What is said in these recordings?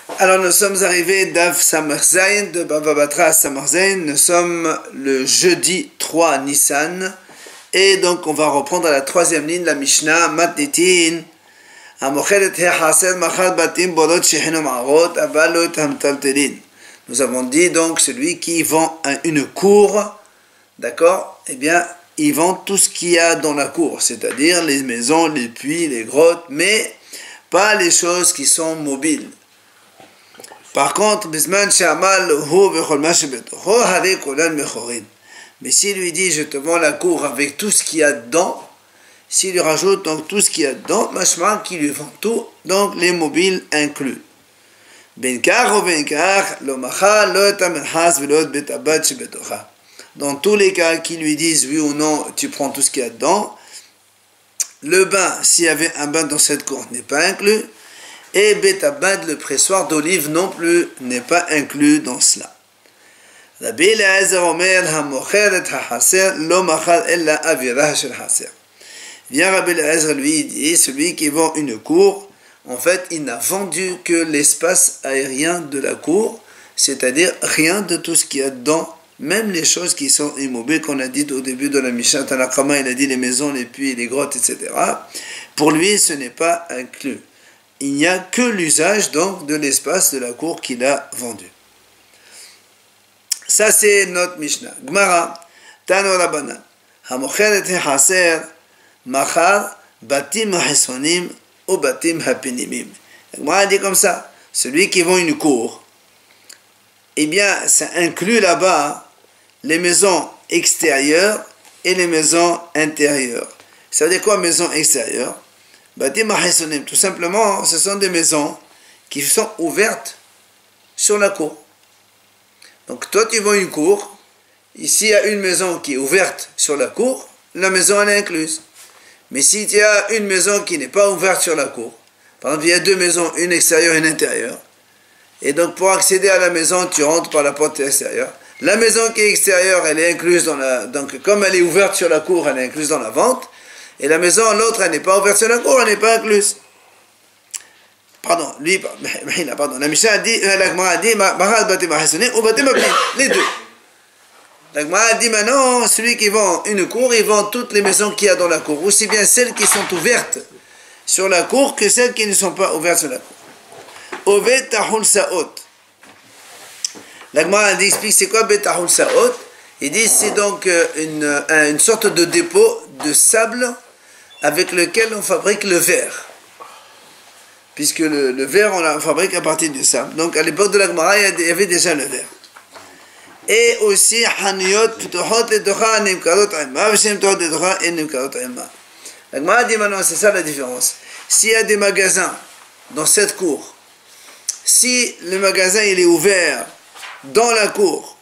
Alors nous sommes arrivés d'Av Samarzain, de Bava Batra à Samarzain. Nous sommes le jeudi 3 Nissan. Et donc on va reprendre à la troisième ligne la Mishnah. Matnitin. Nous avons dit donc celui qui vend une cour, d'accord, eh bien il vend tout ce qu'il y a dans la cour, c'est-à-dire les maisons, les puits, les grottes, mais pas les choses qui sont mobiles. Par contre, mais s'il lui dit je te vends la cour avec tout ce qu'il y a dedans, s'il lui rajoute donc tout ce qu'il y a dedans, machma qui lui vend tout, donc les mobiles inclus. Dans tous les cas qui lui disent oui ou non, tu prends tout ce qu'il y a dedans, le bain, s'il y avait un bain dans cette cour, n'est pas inclus, et betabad, le pressoir d'olive non plus, n'est pas inclus dans cela. Rabbi Eliezer Omer hamocher et hachaser lo machal ella avirah shel haser. Bien Rabbi Eliezer lui dit, celui qui vend une cour, en fait, il n'a vendu que l'espace aérien de la cour, c'est-à-dire rien de tout ce qu'il y a dedans, même les choses qui sont immobiles, qu'on a dit au début de la Mishnah Tanakama, il a dit les maisons, les puits, les grottes, etc. Pour lui, ce n'est pas inclus. Il n'y a que l'usage donc de l'espace de la cour qu'il a vendu. Ça c'est notre Mishnah. Gemara, Tano Rabbanan, Hamocher et Haser, Machar, Batim Hasonim, ou Batim Hapinimim. Gemara dit comme ça, celui qui vend une cour, eh bien ça inclut là-bas les maisons extérieures et les maisons intérieures. Ça veut dire quoi maison extérieure? Batim Hasonim, tout simplement, ce sont des maisons qui sont ouvertes sur la cour. Donc toi tu vends une cour, ici il y a une maison qui est ouverte sur la cour, la maison elle est incluse. Mais si tu as une maison qui n'est pas ouverte sur la cour, par exemple il y a deux maisons, une extérieure et une intérieure, et donc pour accéder à la maison tu rentres par la porte extérieure, la maison qui est extérieure elle est incluse dans la... Donc comme elle est ouverte sur la cour, elle est incluse dans la vente, et la maison, l'autre elle n'est pas ouverte sur la cour, elle n'est pas incluse. Pardon, la Mishnah a dit, la Gemara a dit, les deux. La Gemara a dit maintenant, celui qui vend une cour, il vend toutes les maisons qu'il y a dans la cour, aussi bien celles qui sont ouvertes sur la cour que celles qui ne sont pas ouvertes sur la cour. Ovet tahul saot. La Gemara explique c'est quoi betahul saot. Il dit c'est donc une sorte de dépôt de sable avec lequel on fabrique le verre. Puisque le verre, on la fabrique à partir du sable. Donc, à l'époque de la Gemara, il y avait déjà le verre. Et aussi, haniyot ptuchot letocha nimkarot imma, v'shem ptuchot letocha en nimkarot imma. La Gemara dit maintenant, c'est ça la différence. S'il y a des magasins dans cette cour, si le magasin il est ouvert dans la cour,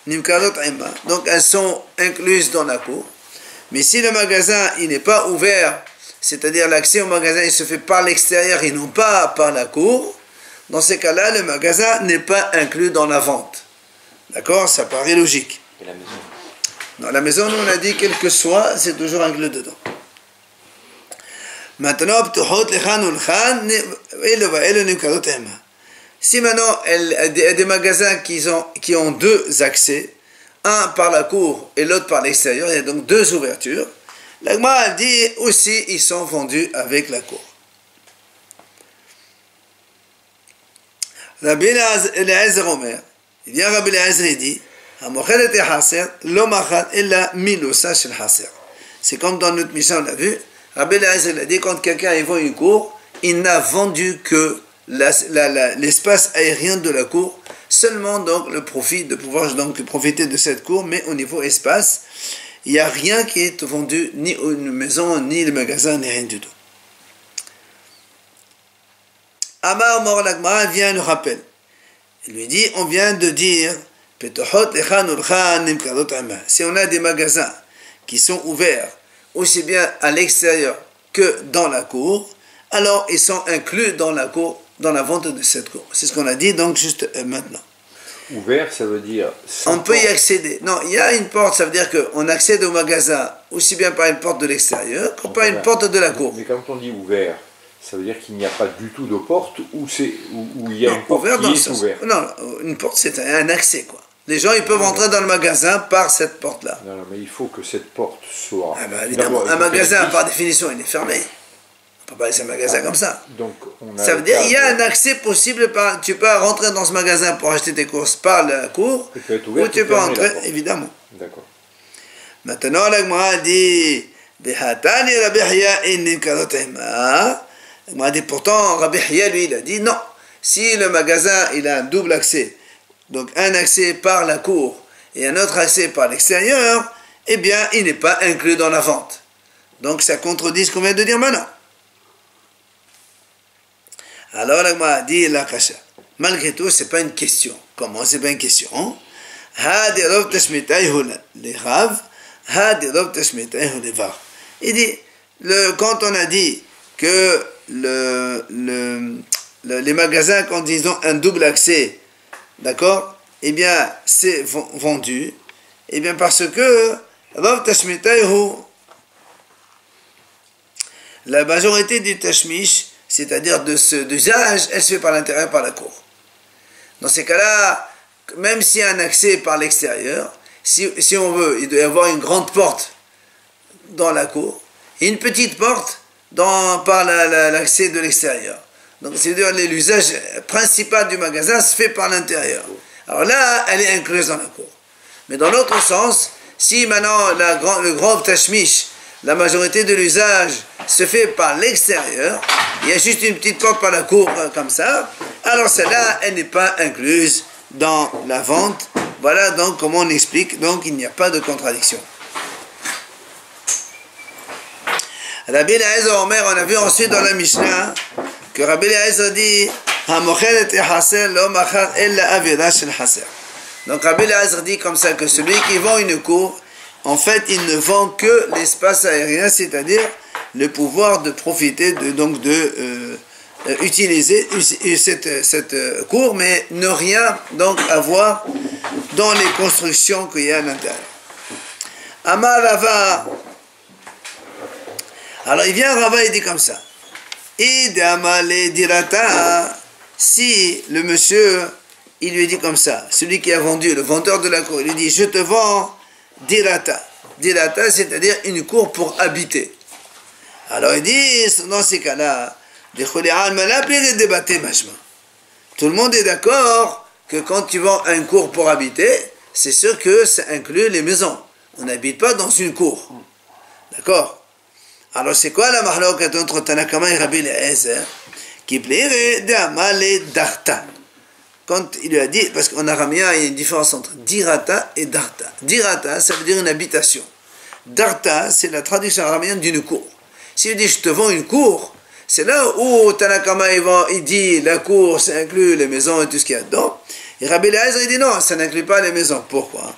nimkarot imma, donc elles sont incluses dans la cour. Mais si le magasin il n'est pas ouvert, c'est-à-dire l'accès au magasin il se fait par l'extérieur et non pas par la cour, dans ces cas-là, le magasin n'est pas inclus dans la vente. D'accord? Ça paraît logique. Et la maison? Non, la maison, nous on a dit quel que soit, c'est toujours inclus dedans. Maintenant, si maintenant il y a des magasins qui ont deux accès, un par la cour et l'autre par l'extérieur, il y a donc deux ouvertures. La Gemara dit aussi ils sont vendus avec la cour. Rabbi Eliezer Omer, il vient Rabbi Eliezer et dit c'est comme dans notre mission on a vu, Rabbi Eliezer a dit quand quelqu'un vend une cour, il n'a vendu que l'espace aérien de la cour, seulement donc le profit de pouvoir donc profiter de cette cour, mais au niveau espace, il n'y a rien qui est vendu, ni une maison, ni le magasin, ni rien du tout. Amar Mor Lagmara vient le rappel. Il lui dit, on vient de dire, si on a des magasins qui sont ouverts, aussi bien à l'extérieur que dans la cour, alors ils sont inclus dans la cour, dans la vente de cette cour. C'est ce qu'on a dit donc juste maintenant. Ouvert, ça veut dire... On peut y accéder. Non, il y a une porte, ça veut dire qu'on accède au magasin aussi bien par une porte de l'extérieur que par une porte de la cour. Mais quand on dit ouvert, Ça veut dire qu'il n'y a pas du tout de porte où il y a Non, une porte ouvert dans qui le est sens. ouverte. Non, une porte, c'est un accès, quoi. Les gens, ils peuvent entrer dans le magasin par cette porte-là. Non, non, mais il faut que cette porte soit... Ah bah, évidemment, D'abord, il un faut qu'elle magasin, existe. par définition, il est fermé. On ne peut pas laisser un magasin comme ça. Donc, on a Ça veut le dire cas qu'il y a de- un accès possible. Tu peux rentrer dans ce magasin pour acheter tes courses par la cour, Il peut être ou ouvert, tu ou peux fermé, la entrer, porte. évidemment. D'accord. Maintenant, la Gemara dit Bihatani Rabbi Hiya inni karotehima. La Gemara dit pourtant, Rabbi Hiya, lui, il a dit non. Si le magasin il a un double accès, donc un accès par la cour et un autre accès par l'extérieur, eh bien, il n'est pas inclus dans la vente. Donc, ça contredit ce qu'on vient de dire maintenant. Alors, la Gemara dit la kasha. Malgré tout, ce n'est pas une question. Comment c'est pas une question? Hadi Rav Tashmitayhu le Rav. Il dit, quand on a dit que les magasins, quand ils ont un double accès, d'accord, eh bien, c'est vendu, eh bien, parce que la majorité du tashmish, c'est-à-dire de ce d'usage, elle se fait par l'intérieur, par la cour. Dans ces cas-là, même s'il y a un accès par l'extérieur, si on veut, il doit y avoir une grande porte dans la cour et une petite porte par l'accès de l'extérieur. Donc, c'est-à-dire l'usage principal du magasin se fait par l'intérieur. Alors là, elle est incluse dans la cour. Mais dans l'autre sens, si maintenant le grand tashmish, la majorité de l'usage se fait par l'extérieur, il y a juste une petite porte par la cour comme ça, alors celle-là, elle n'est pas incluse dans la vente. Voilà donc comment on explique, donc il n'y a pas de contradiction. Rabbi Eliezer Omer, on a vu ensuite dans la Mishnah que Rabbi Eliezer dit donc Rabbi Eliezer dit comme ça que celui qui vend une cour, en fait il ne vend que l'espace aérien, c'est-à-dire le pouvoir de profiter utiliser cette cour, mais ne rien donc avoir dans les constructions qu'il y a à l'intérieur. Amar Rava. Alors il vient Rava et dit comme ça. Idamale dirata. Si le monsieur, il lui dit comme ça, celui qui a vendu, le vendeur de la cour, il lui dit, je te vends dirata. Dirata, c'est-à-dire une cour pour habiter. Alors il dit, dans ces cas-là, tout le monde est d'accord que quand tu vends une cour pour habiter, c'est sûr que ça inclut les maisons. On n'habite pas dans une cour. D'accord? Alors c'est quoi la mahlokat entre Tanakama et Rabbi Eliezer? Qui plairait d'amale darta. Quand il lui a dit, parce qu'en araméen il y a une différence entre dirata et darta. Dirata, ça veut dire une habitation. Darta, c'est la traduction araméenne d'une cour. S'il dit je te vends une cour, c'est là où Tanakama il dit la cour, ça inclut les maisons et tout ce qu'il y a dedans. Et Rabbi Eliezer il dit non, ça n'inclut pas les maisons. Pourquoi?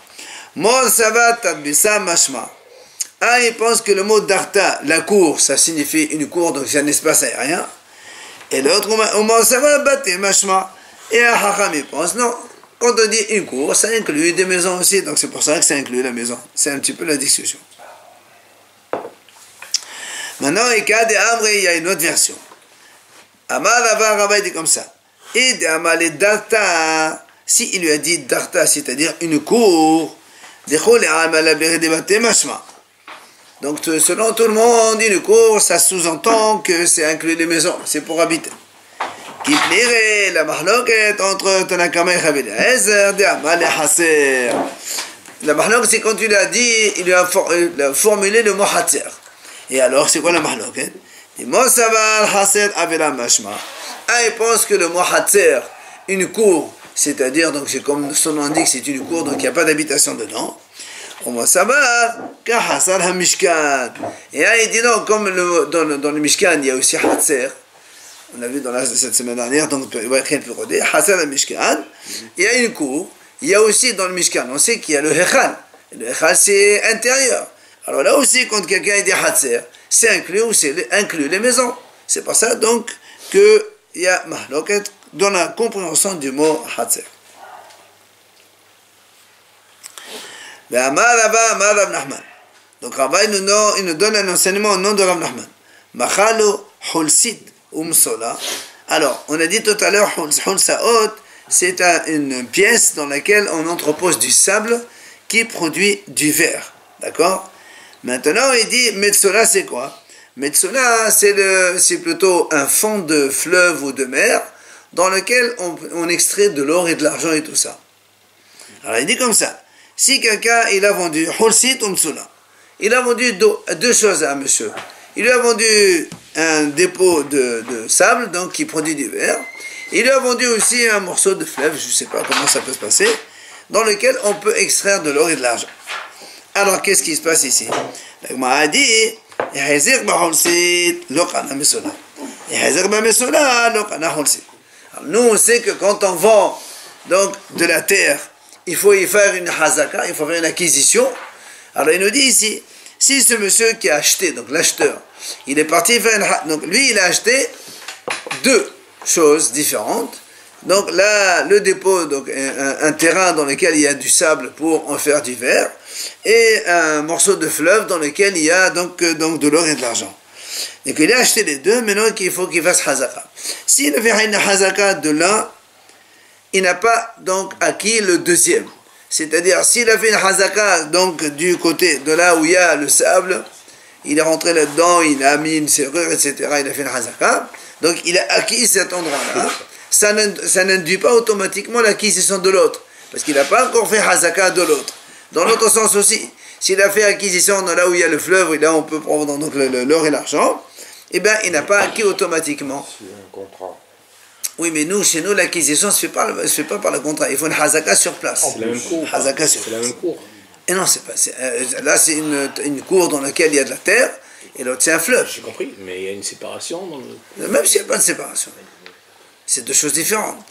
Mon savat tadbisa mashma. Ah, il pense que le mot darta, la cour, ça signifie une cour, donc c'est un espace aérien. Et l'autre, mon savat batte mashma. Et un hacham il pense non, quand on dit une cour, ça inclut des maisons aussi, donc c'est pour ça que ça inclut la maison. C'est un petit peu la discussion. Maintenant, il y a une autre version. Amar Rava dit comme ça. Et d'amale darta, si il lui a dit darta, c'est-à-dire une cour, donc selon tout le monde, une cour, ça sous-entend que c'est inclus les maisons, c'est pour habiter. Qui plairait la mahloket entre Tanakama et Rabbi Eliezer d'amale haser. La mahloket, c'est quand il a dit, il a formulé le mot haser. Et alors, c'est quoi le mahloket? Il pense que le mot hatzer, une cour, c'est-à-dire, donc c'est comme son nom indique, c'est une cour, donc il n'y a pas d'habitation dedans. Et là, il dit non, comme dans le Mishkan, il y a aussi hatzer. On a vu cette semaine dernière, donc hatzer le Mishkan. Il y a une cour, il y a aussi dans le Mishkan, on sait qu'il y a le hechal. Le hechal, c'est intérieur. Alors là aussi, quand quelqu'un dit hatzer, c'est inclus ou c'est inclus les maisons. C'est pour ça donc qu'il y a mahloket dans la compréhension du mot hatzer. Donc Rava il nous donne un enseignement au nom de Rav Nachman. Machalo hulsid. Umsola. Alors, on a dit tout à l'heure, Hunsaot, c'est une pièce dans laquelle on entrepose du sable qui produit du verre. D'accord? Maintenant, il dit, Metsola, c'est quoi? Metsola, c'est plutôt un fond de fleuve ou de mer dans lequel on extrait de l'or et de l'argent et tout ça. Alors, il dit comme ça. Si quelqu'un, il a vendu Hulsit Umsola, il a vendu deux choses à un monsieur. Il lui a vendu un dépôt de sable, donc qui produit du verre. Il lui a vendu aussi un morceau de fleuve, je ne sais pas comment ça peut se passer, dans lequel on peut extraire de l'or et de l'argent. Alors, qu'est-ce qui se passe ici? La Gemara a dit, nous, on sait que quand on vend donc, de la terre, il faut y faire une hazaka, il faut faire une acquisition. Alors, il nous dit ici, si ce monsieur qui a acheté, donc l'acheteur, il est parti faire une hazaka, donc lui, il a acheté deux choses différentes. Donc là, le dépôt, donc un terrain dans lequel il y a du sable pour en faire du verre, et un morceau de fleuve dans lequel il y a donc de l'or et de l'argent. Donc il a acheté les deux, maintenant il faut qu'il fasse hazaka. S'il ne fait une hazaka de l'un, il n'a pas donc acquis le deuxième. C'est-à-dire, s'il a fait une hazaka donc du côté de là où il y a le sable, il est rentré là-dedans, il a mis une serrure, etc., il a fait une hazaka, donc il a acquis cet endroit-là. Ça n'induit pas automatiquement l'acquisition de l'autre, parce qu'il n'a pas encore fait hazaka de l'autre. Dans l'autre sens aussi, s'il a fait acquisition dans là où il y a le fleuve, et là on peut prendre donc l'or et l'argent, eh bien il n'a pas acquis automatiquement. C'est un contrat. Oui, mais nous, chez nous, l'acquisition ne se fait pas par le contrat. Il faut une hazaka sur place. C'est la même cour. Hazaka sur C'est la place. même cour. Et non, c'est pas. Là, c'est une cour dans laquelle il y a de la terre, et l'autre c'est un fleuve. J'ai compris, mais il y a une séparation dans le... Même s'il n'y a pas de séparation. C'est deux choses différentes.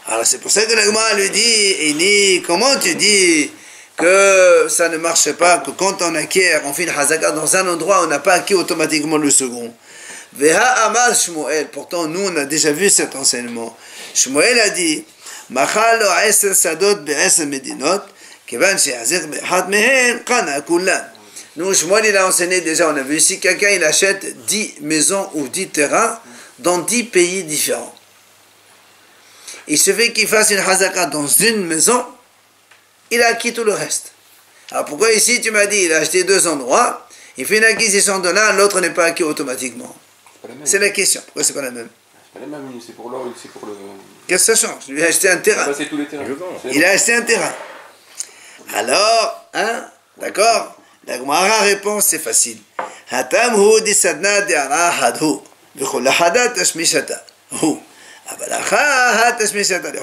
Alors c'est pour ça que la Gemara lui dit, il dit, comment tu dis que ça ne marche pas, que quand on acquiert, on fait une hazaka dans un endroit, on n'a pas acquis automatiquement le second. Veha Amar Shmuel, pourtant nous on a déjà vu cet enseignement. Shmuel a dit, Machalo Esel Sadot Be'esel Medinot, Kevan She'azir Be'hat Mehen, Kana Kullan. Nous, Shmuel il a enseigné déjà, on a vu, si quelqu'un il achète 10 maisons ou 10 terrains dans 10 pays différents. Il suffit qu'il fasse une hazaka dans une maison, il a acquis tout le reste. Alors pourquoi ici tu m'as dit, il a acheté deux endroits, il fait une acquisition de l'un, l'autre n'est pas acquis automatiquement. C'est la question. Pourquoi c'est pas la même? C'est pas la même, c'est pour l'or, c'est pour le... Qu'est-ce que ça change? Il a acheté un terrain. C'est tous les terrains. Il a acheté un terrain. Alors, hein, d'accord? La Gemara répond, c'est facile. Hatam hu di sadna di ara hadhu. B'chol hadat tashmishata. Hu. Abalacha hat tashmishata. La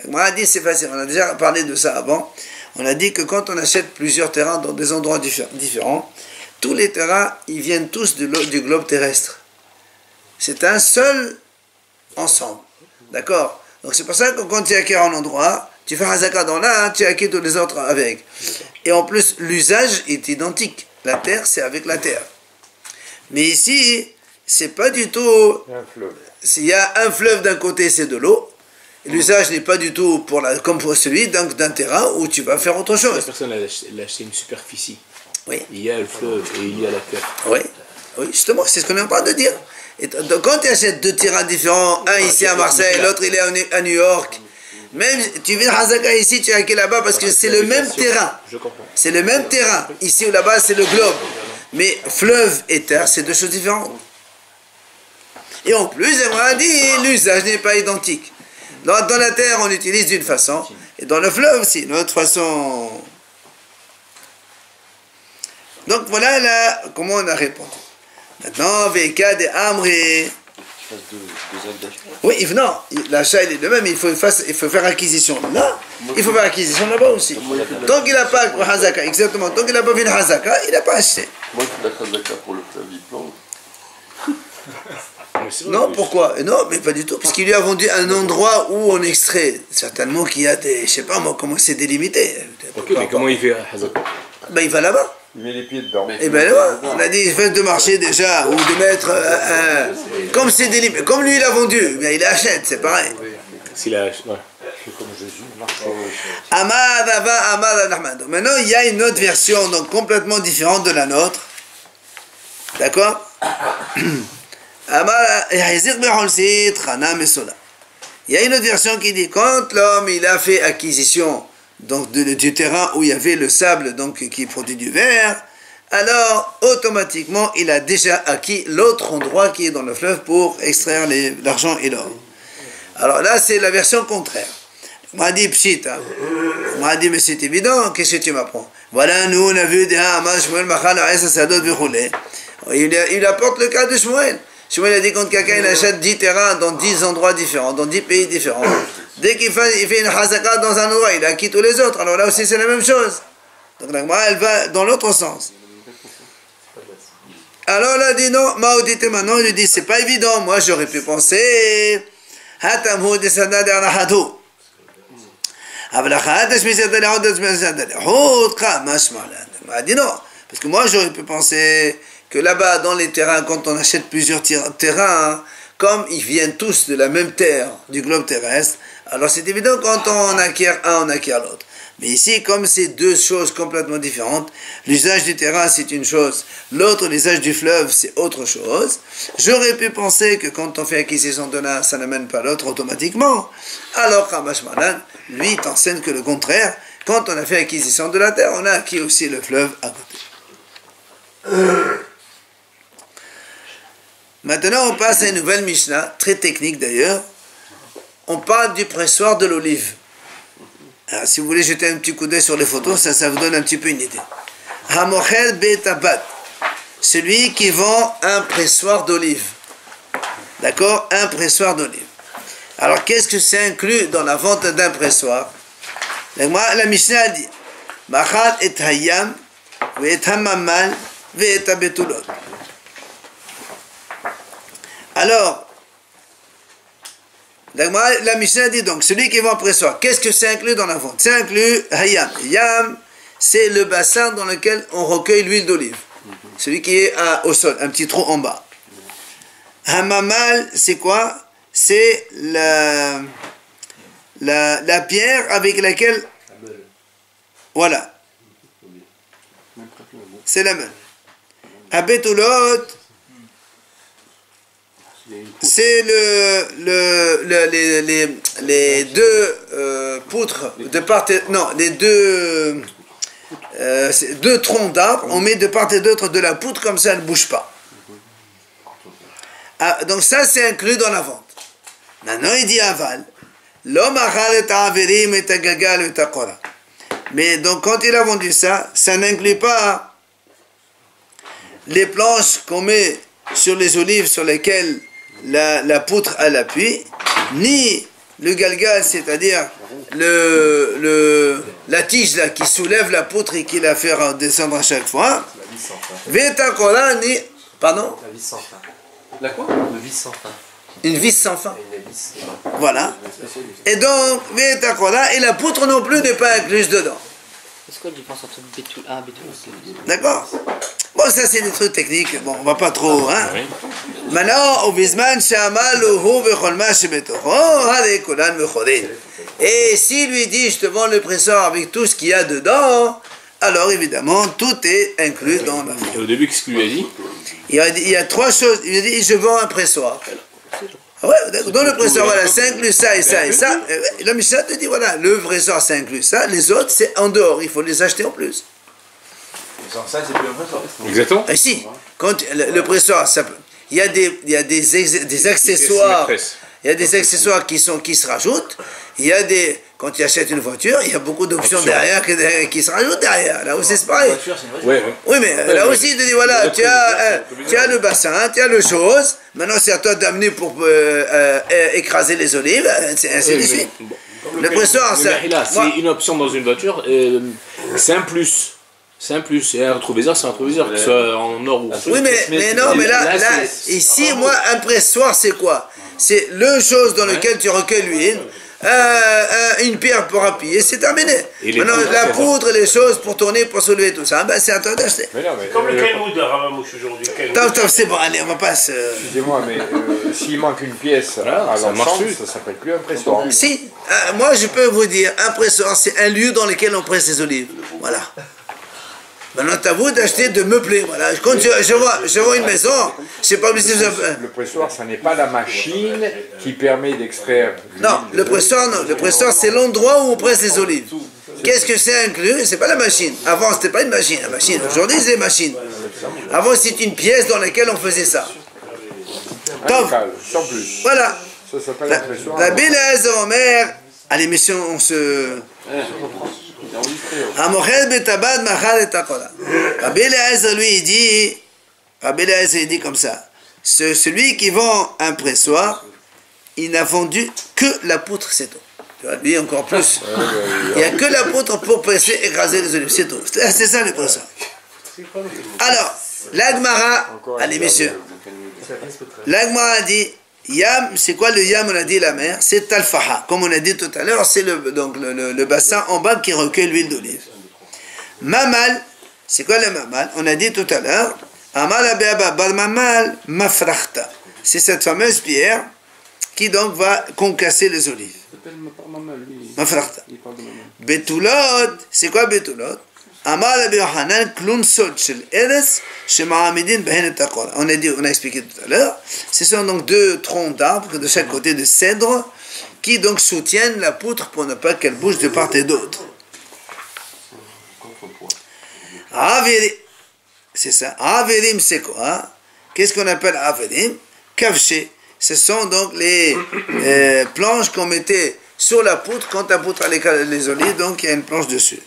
Gemara dit, c'est facile. On a déjà parlé de ça avant. On a dit que quand on achète plusieurs terrains dans des endroits différents, tous les terrains, ils viennent tous du globe terrestre. C'est un seul ensemble. D'accord? Donc c'est pour ça que quand tu acquiers un endroit, tu fais un hazaka dans l'un, tu acquiers tous les autres avec. Et en plus, l'usage est identique. La terre, c'est avec la terre. Mais ici, c'est pas du tout... Il y a un fleuve. S'il y a un fleuve d'un côté, c'est de l'eau. L'usage n'est pas du tout comme pour celui d'un terrain où tu vas faire autre La chose. personne elle a acheté une superficie. Oui. Il y a le fleuve et il y a la terre. Oui, oui, justement, c'est ce qu'on est en train de dire. Et donc, quand tu achètes deux terrains différents, un ici à Marseille, l'autre il est à New York, même tu viens à Hazaka ici, tu es acquis là-bas parce que c'est le même terrain. Je comprends. C'est le même terrain. Ici ou là-bas, c'est le globe. Mais fleuve et terre, c'est deux choses différentes. Et en plus, on a dit, l'usage n'est pas identique. Dans la terre, on utilise d'une façon, et dans le fleuve aussi, d'une autre façon. Donc voilà là, comment on a répondu. Maintenant, Veka de Amri. Oui, non, l'achat il est le même, il faut faire acquisition là, il faut faire acquisition là-bas aussi. Tant qu'il n'a pas Hazaka, exactement, tant qu'il n'a pas fait une Hazaka, il n'a pas acheté. Moi, je fais la Hazaka pour le fleuve, il plante. Non, pourquoi? Non, mais pas du tout, puisqu'il lui a vendu un endroit où on extrait. Certainement qu'il y a des, je sais pas moi, comment c'est délimité. Ok, mais comment il fait Hazaka? Ben il va là-bas. Il met les pieds dedans. Et ben là, on a dit fait de marcher déjà, ou de mettre comme c'est délimité, comme lui il a vendu, bien il achète, c'est pareil. S'il a... Ouais. C'est comme Jésus, marche. Amad Ava Amad Ahmad. Maintenant il y a une autre version donc complètement différente de la nôtre. D'accord? Il y a une autre version qui dit quand l'homme il a fait acquisition donc du terrain où il y avait le sable donc qui produit du verre, alors automatiquement il a déjà acquis l'autre endroit qui est dans le fleuve pour extraire l'argent et l'or. Alors là c'est la version contraire. On m'a dit pshit, hein. On m'a dit mais c'est évident, qu'est-ce que tu m'apprends? Voilà, nous on a vu des Hamas, Shmuel Machal, Aïssa Sadot, Vichoulé. Il apporte le cas de Shmuel. Shmuel a dit quand quelqu'un il achète 10 terrains dans 10 endroits différents, dans 10 pays différents, dès qu'il fait une hazaka dans un endroit, il a acquis tous les autres. Alors là aussi c'est la même chose. Donc la Gemara elle va dans l'autre sens. Alors là dit non, Maudite maintenant il lui dit c'est pas évident, moi j'aurais pu penser Hatamhu de Sanad Arahadu. Il m'a dit non, parce que moi j'aurais pu penser que là-bas dans les terrains, quand on achète plusieurs terrains, comme ils viennent tous de la même terre, du globe terrestre, alors c'est évident quand on acquiert un, on acquiert l'autre. Mais ici, comme c'est deux choses complètement différentes, l'usage du terrain c'est une chose, l'autre, l'usage du fleuve, c'est autre chose. J'aurais pu penser que quand on fait acquisition de l'un, ça n'amène pas l'autre automatiquement. Alors, Kamash Malan, lui, t'enseigne que le contraire. Quand on a fait acquisition de la terre, on a acquis aussi le fleuve à côté. Maintenant, on passe à une nouvelle Mishnah, très technique d'ailleurs. On parle du pressoir de l'olive. Alors, si vous voulez jeter un petit coup d'œil sur les photos, ça vous donne un petit peu une idée. Hamochel betabat, celui qui vend un pressoir d'olive. D'accord? Un pressoir d'olive. Alors, qu'est-ce que c'est inclus dans la vente d'un pressoir? La Mishnah dit Machal et hayam, ve et hamamal, ve et abetulot. Alors, la Mishnah dit donc, celui qui vend un pressoir, qu'est-ce que c'est inclus dans la vente? C'est inclus hayam. Hayam, c'est le bassin dans lequel on recueille l'huile d'olive. Celui qui est au sol, un petit trou en bas. Hamamal, c'est quoi? C'est la pierre avec laquelle... Voilà. C'est la meule. Abetulot, c'est les deux poutres de part et... Non, les deux troncs d'arbres, on met de part et d'autre de la poutre, comme ça elle ne bouge pas. Ah, donc ça c'est inclus dans la vente. Maintenant il dit aval. L'homme mais donc quand il a vendu ça, ça n'inclut pas les planches qu'on met sur les olives sur lesquelles la poutre a l'appui, ni le galgal, c'est-à-dire la tige là, qui soulève la poutre et qui la fait descendre à chaque fois. Ni... Pardon? La vis sans fin. La quoi? Une vis sans fin. Une vis sans fin. Une vis. Voilà. Et donc, et la poutre non plus n'est pas incluse dedans. C'est quoi la différence entre bétoul? Ah, bétoul. D'accord? Bon, ça c'est des trucs techniques. Bon, on va pas trop, hein? Oui. Maintenant, au bisman, et s'il lui dit, je te vends le presseur avec tout ce qu'il y a dedans, alors évidemment, tout est inclus dans la vente. Et au début, qu'est-ce qu'il lui a dit? Il y a trois choses. Il a dit, je vends un pressoir. Ah ouais, dans le pressoir, voilà, c'est inclus ça et ça et ça. La Mishnah te dit, voilà, le pressoir, c'est inclus ça. Les autres, c'est en dehors. Il faut les acheter en plus. Sans ça, c'est plus un pressoir. Exactement. Et si, quand le pressoir, il y a des accessoires. Il y a des accessoires qui se rajoutent. Il y a des... Quand tu achètes une voiture, il y a beaucoup d'options derrière qui se rajoutent derrière. Là aussi, c'est pareil. Ouais. Oui, mais là aussi, il te dit, voilà, tu as le bassin, tu as le chose. Maintenant, c'est à toi d'amener pour écraser les olives, ainsi de suite. Le pressoir, c'est une option dans une voiture. C'est un plus. C'est un plus. Et un rétroviseur, c'est un rétroviseur, que ce soit en or ou... Oui, mais non, mais là ici, moi, un pressoir, c'est quoi? C'est le chose dans lequel tu recueilles l'huile. Une pierre pour appuyer, c'est terminé. Maintenant, la poudre, les choses pour tourner, pour soulever tout ça, ben c'est à toi d'acheter. Comme le Kenwood de Ramamouche aujourd'hui. C'est bon, allez, on va pas se... Excusez-moi, mais s'il manque une pièce à l'ensemble, ça s'appelle plus un pressoir. Si, moi je peux vous dire, un pressoir, c'est un lieu dans lequel on presse les olives. Voilà. Maintenant, c'est à vous d'acheter, de meubler. Voilà. Quand je vois une maison, je sais pas obligé de... Le pressoir, ça n'est pas la machine qui permet d'extraire. Non, le pressoir, non. Le pressoir, c'est l'endroit où on presse les olives. Qu'est-ce que c'est inclus? C'est pas la machine. Avant, c'était pas une machine. La machine. Aujourd'hui, c'est des machines. Avant, c'est une pièce dans laquelle on faisait ça. Un local, sans plus. Voilà. Ça s'appelle un pressoir. Rabbi Eliezer Omer, à l'émission, on se... Amochet betabad machal et takola. Rabbi Eliezer, lui, il dit comme ça. Celui qui vend un pressoir, il n'a vendu que la poutre, c'est tout. Tu vois, lui, encore plus. Il n'y a que la poutre pour presser, écraser les olives, c'est tout. C'est ça, le pressoir. Alors, l'Agmara, allez, messieurs. L'Agmara dit, Yam, c'est quoi le Yam, on a dit la mer? C'est Talfaha. Comme on a dit tout à l'heure, c'est le bassin en bas qui recueille l'huile d'olive. Mamal, c'est quoi le Mamal? On a dit tout à l'heure, Amal Abeaba Bal Mamal Mafrachta. C'est cette fameuse pierre qui donc va concasser les olives. Mafrachta. Betulot, c'est quoi Betulot? Amal Abi Yohanan Klum Sod Shel Eres Shema'amidin Behen et Takol. On a expliqué tout à l'heure. Ce sont donc deux troncs d'arbres de chaque côté de cèdre qui donc soutiennent la poutre pour ne pas qu'elle bouge de part et d'autre. Averim, c'est ça. Averim, c'est quoi? Qu'est-ce qu'on appelle Averim? Kavché. Ce sont donc les planches qu'on mettait sur la poutre quand la poutre allait les olives, donc il y a une planche dessus.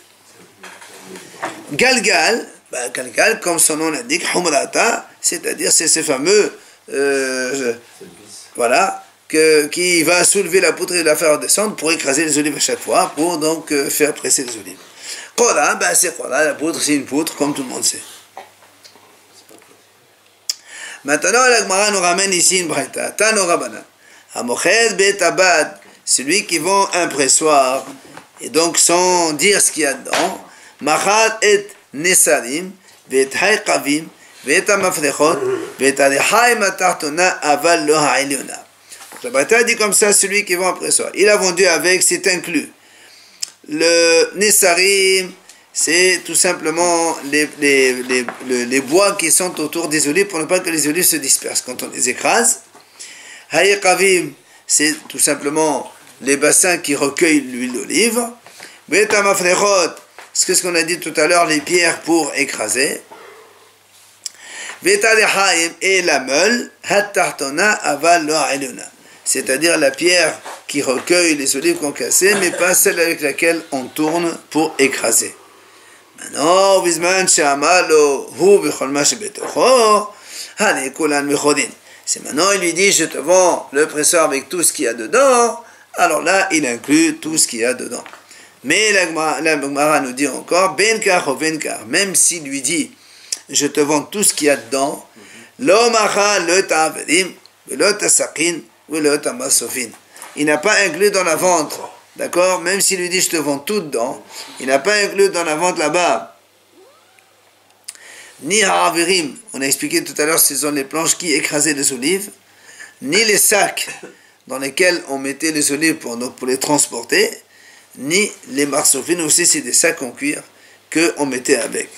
Galgal, Galgal, comme son nom l'indique, Humrata, c'est-à-dire c'est ce fameux, voilà, qui va soulever la poutre et la faire descendre pour écraser les olives à chaque fois, pour donc faire presser les olives. Kola, c'est Kola, la poutre, c'est une poutre, comme tout le monde sait. Maintenant, la Gemara nous ramène ici une braïta. Tano Rabbanan. Amoched betabad, celui qui vend un pressoir, et donc sans dire ce qu'il y a dedans, Machat et Nesarim, Vet Haïkavim, Vet Amafrechot, Vet Alihaim Atartona, Aval lo Ha'iliona. La braïta dit comme ça, celui qui vend un pressoir. Il a vendu avec, c'est inclus. Le Nesarim, c'est tout simplement les bois qui sont autour des olives pour ne pas que les olives se dispersent quand on les écrase. Haïkavim, c'est tout simplement les bassins qui recueillent l'huile d'olive. Beta mafrechot, c'est ce qu'on a dit tout à l'heure, les pierres pour écraser. Beta lehaim et la meule, hatartona aval lo ha'iluna. C'est-à-dire la pierre qui recueille les olives concassées, mais pas celle avec laquelle on tourne pour écraser. Maintenant, c'est maintenant, il lui dit, je te vends le pressoir avec tout ce qu'il y a dedans. Alors là, il inclut tout ce qu'il y a dedans. Mais la Gemara nous dit encore, benkar ou benkar, même s'il lui dit, je te vends tout ce qu'il y a dedans, l'omacha le ta'avedim, le ta'sakin, ou le ta'masofin. Il n'a pas inclus dans la vente. D'accord? Même s'il lui dit je te vends tout dedans, il n'a pas inclus dans la vente là-bas ni ha'avirim, on a expliqué tout à l'heure, ce sont les planches qui écrasaient les olives, ni les sacs dans lesquels on mettait les olives pour les transporter, ni les marsofines aussi, c'est des sacs en cuir qu'on mettait avec.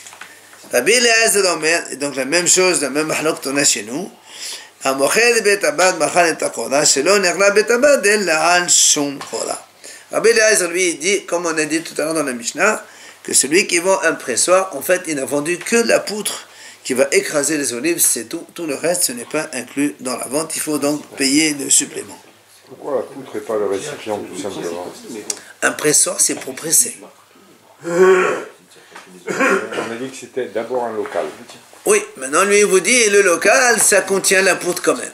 Rabbi Eliezer Omer, et donc la même chose, la même mahlok qu'on a chez nous. Rabbi Eliezer, lui, dit, comme on a dit tout à l'heure dans la Mishnah, que celui qui vend un pressoir, en fait, il n'a vendu que la poutre qui va écraser les olives, c'est tout. Tout le reste, ce n'est pas inclus dans la vente. Il faut donc payer le supplément. Pourquoi la poutre et pas le récipient, tout simplement? Un pressoir, c'est pour presser. On a dit que c'était d'abord un local. Oui, maintenant, lui, il vous dit, le local, ça contient la poutre quand même.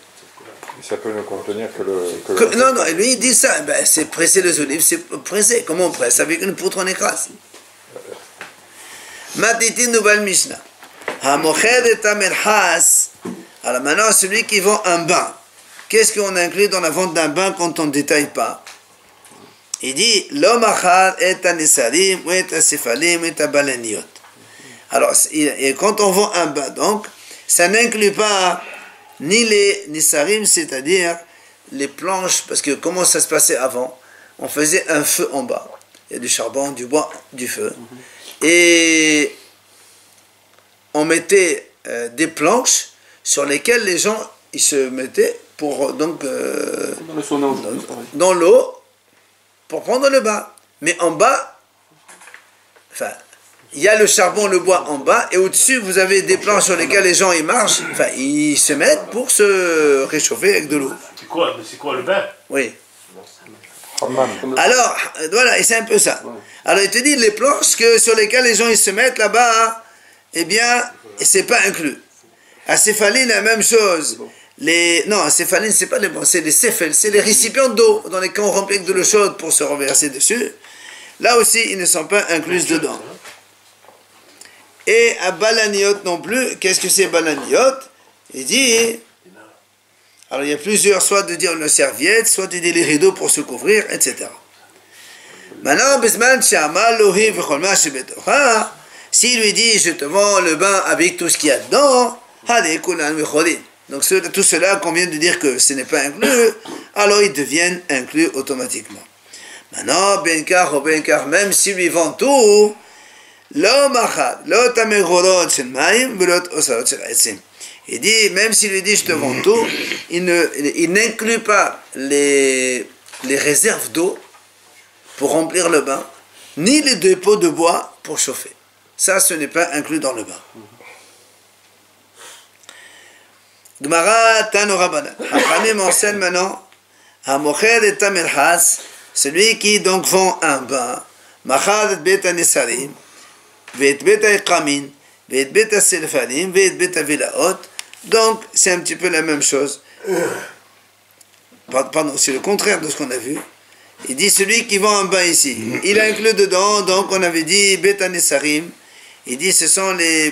Ça peut ne contenir que le... Non, lui il dit ça, c'est presser les olives, c'est presser. Comment on presse? Avec une poutre on écrase. Matiti Nouvelle Mishnah. Hamoched et Tamerhas. Alors maintenant, celui qui vend un bain, qu'est-ce qu'on inclut dans la vente d'un bain quand on ne détaille pas? Il dit, L'omachar et Anesarim, ou et Asefalim, et Abalaniot. Alors, et quand on vend un bain, donc, ça n'inclut pas ni les nisarim, c'est-à-dire les planches, parce que comment ça se passait avant? On faisait un feu en bas. Il y a du charbon, du bois, du feu. Et on mettait des planches sur lesquelles les gens ils se mettaient pour donc dans l'eau pour prendre le bain. Mais en bas, enfin, il y a le charbon, le bois en bas, et au-dessus, vous avez des planches sur lesquelles les gens ils marchent, enfin, ils se mettent pour se réchauffer avec de l'eau. C'est quoi le bain? Oui. Alors, voilà, et c'est un peu ça. Alors, il te dit, les planches sur lesquelles les gens ils se mettent là-bas, eh bien, c'est pas inclus. À Céphaline, la même chose. Non, Céphaline, c'est pas les bancs, c'est les céphales, c'est les récipients d'eau dans lesquels on remplit avec de l'eau chaude pour se renverser dessus. Là aussi, ils ne sont pas inclus dedans. Et à Balaniot non plus, qu'est-ce que c'est Balaniot? Il dit, alors il y a plusieurs, soit de dire une serviette, soit de dire les rideaux pour se couvrir, etc. Maintenant, Bisman Shama Lohi Vecholma Shebetocha, s'il lui dit, je te vends le bain avec tout ce qu'il y a dedans, Hade Kulan Vecholin. Donc tout cela qu'on vient de dire que ce n'est pas inclus, alors ils deviennent inclus automatiquement. Maintenant, Benkar ou Benkar, même s'il lui vend tout, il dit, même s'il lui dit je te vends tout, il n'inclut pas les réserves d'eau pour remplir le bain, ni les dépôts de bois pour chauffer. Ça, ce n'est pas inclus dans le bain. Gemara Tano Rabbanan. Hachamim enseigne maintenant, Hamocher et Tamelhas, celui qui donc vend un bain, Machad et Bet Anesarim, Vet Bet Aikamin, Vet Bet Aselfalim, Vet Bet Avilaot. Donc, c'est un petit peu la même chose. Pardon, c'est le contraire de ce qu'on a vu. Il dit celui qui vend un bain ici, il inclut dedans, donc on avait dit Bet Anesarim. Il dit ce sont les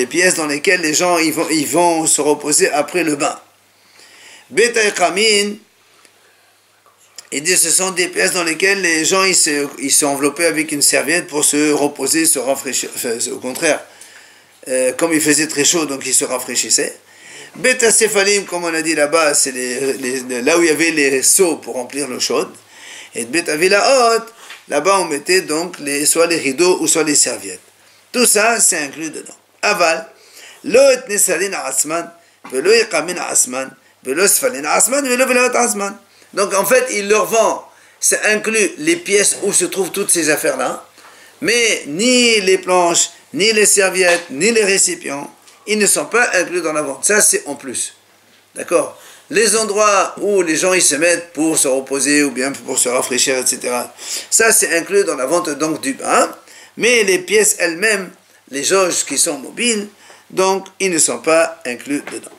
pièces dans lesquelles les gens ils vont se reposer après le bain. Bet Aikamin, il dit ce sont des pièces dans lesquelles les gens ils sont enveloppés avec une serviette pour se reposer, se rafraîchir. Enfin, au contraire, comme il faisait très chaud, donc ils se rafraîchissaient. Bet Asefalim, comme on a dit là-bas, c'est là où il y avait les seaux pour remplir l'eau chaude. Et Bet Avilaot, là-bas on mettait donc soit les rideaux ou soit les serviettes. Tout ça, c'est inclus dedans. Aval, lo et nesalin asman, velo yekamin asman, velo sfalin asman, velo velat asman. Donc en fait, il leur vend, ça inclut les pièces où se trouvent toutes ces affaires-là, mais ni les planches, ni les serviettes, ni les récipients, ils ne sont pas inclus dans la vente. Ça, c'est en plus. D'accord? Les endroits où les gens ils se mettent pour se reposer ou bien pour se rafraîchir, etc. Ça, c'est inclus dans la vente donc du bain. Mais les pièces elles-mêmes, les jauges qui sont mobiles, donc ils ne sont pas inclus dedans.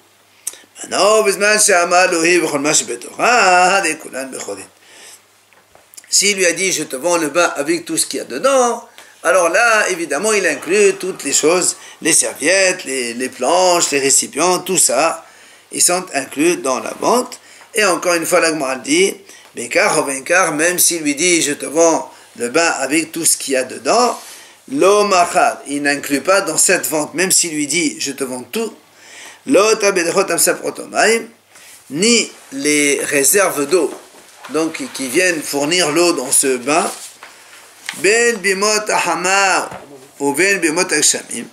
S'il lui a dit je te vends le bain avec tout ce qu'il y a dedans, alors là évidemment il inclut toutes les choses, les serviettes, les planches, les récipients, tout ça, ils sont inclus dans la vente. Et encore une fois la Gemara dit, même s'il lui dit je te vends le bain avec tout ce qu'il y a dedans, lo machad, il n'inclut pas dans cette vente, même s'il lui dit je te vends tout, ni les réserves d'eau, donc qui viennent fournir l'eau dans ce bain, ben bimot ahama ou ben bimot akshamim,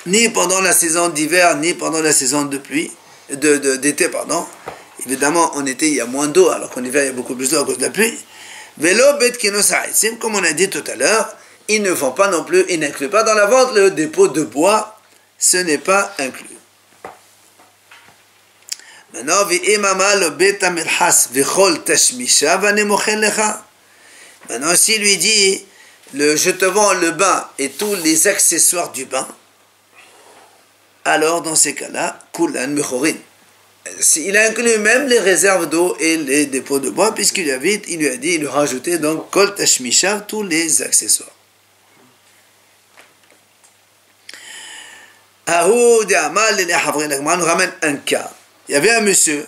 ni pendant la saison d'hiver, ni pendant la saison de pluie, d'été, pardon. Évidemment, en été, il y a moins d'eau, alors qu'en hiver, il y a beaucoup plus d'eau à cause de la pluie. Velo bet kinosaisim, comme on a dit tout à l'heure, ils ne font pas non plus, ils n'incluent pas dans la vente le dépôt de bois, ce n'est pas inclus. Maintenant, maintenant, s'il lui dit, je te vends le bain et tous les accessoires du bain, alors dans ces cas-là, kulan mechorin. Il a inclus même les réserves d'eau et les dépôts de bois, puisqu'il lui a dit, il lui a rajouté donc kol tashmishav, tous les accessoires. Ahou d'Amal et Havrin nous ramène un cas. Il y avait un monsieur,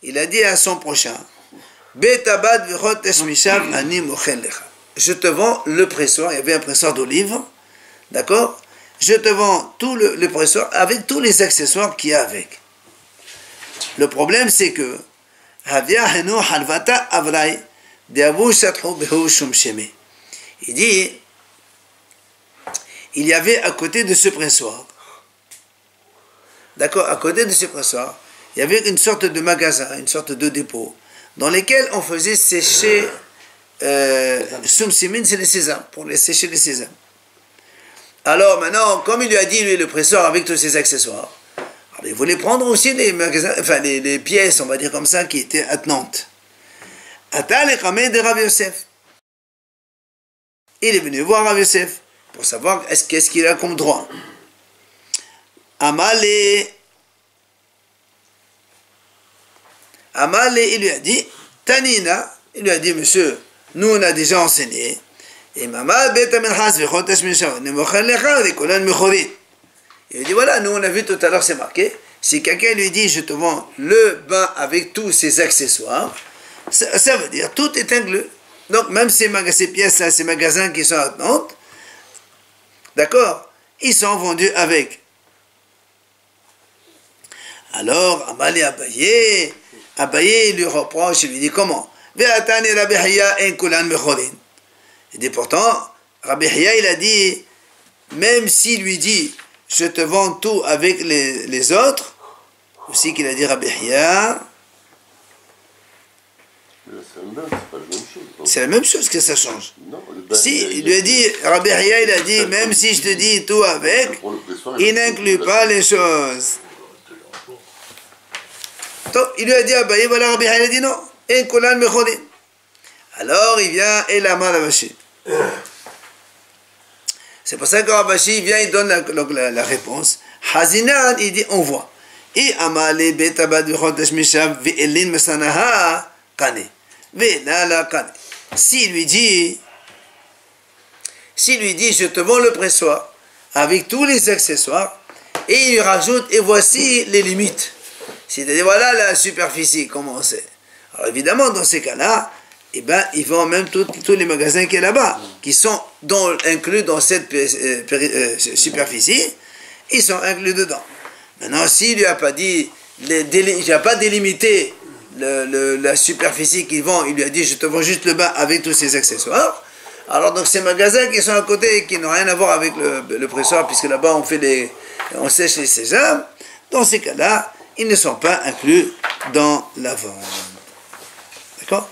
il a dit à son prochain, Betabad v'chot tashmishav ani mochen lecha. Je te vends le pressoir, il y avait un pressoir d'olive, d'accord? Je te vends tout le pressoir avec tous les accessoires qu'il y a avec. Le problème c'est que il dit il y avait à côté de ce pressoir, d'accord, à côté de ce pressoir, il y avait une sorte de magasin, une sorte de dépôt, dans lequel on faisait sécher Soum-Simin, c'est les sésames, pour les sécher les sésames. Alors maintenant, comme il lui a dit, lui, le presseur avec tous ses accessoires, alors, il voulait prendre aussi les magasins, enfin les pièces, on va dire comme ça, qui étaient attenantes. Atal et Khamé de Rav Yosef. Il est venu voir Rav Yosef pour savoir qu'est-ce qu'il a comme droit. Amalé, il lui a dit, Tanina, il lui a dit, monsieur, nous on a déjà enseigné, et Mama beta menchas vechotesh mishav, ne mochen lecha vekulan mechorit. Il lui dit, voilà, nous on a vu tout à l'heure, c'est marqué, si quelqu'un lui dit, je te vends le bain avec tous ses accessoires, ça veut dire, tout est inclus. Donc même ces pièces-là, ces magasins qui sont à Nantes, d'accord, ils sont vendus avec. Alors, Amal et Abaye lui reproche, il lui dit, comment? Il dit pourtant, Rabbi Hiya, il a dit, même s'il lui dit, je te vends tout avec les autres, aussi qu'il a dit Rabbi Hiya, c'est la même chose que ça change. Si, il lui a dit, Rabbi Hiya, il a dit, même si je te dis tout avec, il n'inclut pas les choses. Donc, il lui a dit à Abaye, voilà, Rabbi Hiya, il a dit non. Alors, il vient et la main d'Abashi. C'est pour ça que Rabashi vient, il donne la réponse. Hazinan, il dit, on voit. Et Amale betabad v'chodesh mishav ve'elin mesanaha kane. Ve'lala kane. S'il lui dit, je te vends le pressoir avec tous les accessoires, et il rajoute, et voici les limites. C'est-à-dire, voilà la superficie, comment c'est. Alors évidemment, dans ces cas-là, eh ben, ils vendent même tous les magasins qui sont là-bas, qui sont inclus dans cette superficie, ils sont inclus dedans. Maintenant, s'il lui a pas dit, il n'a pas délimité la superficie qu'ils vendent, il lui a dit, je te vends juste le bain avec tous ses accessoires. Alors donc ces magasins qui sont à côté et qui n'ont rien à voir avec le pressoir, puisque là-bas on sèche les sésames, dans ces cas-là, ils ne sont pas inclus dans la vente. D'accord?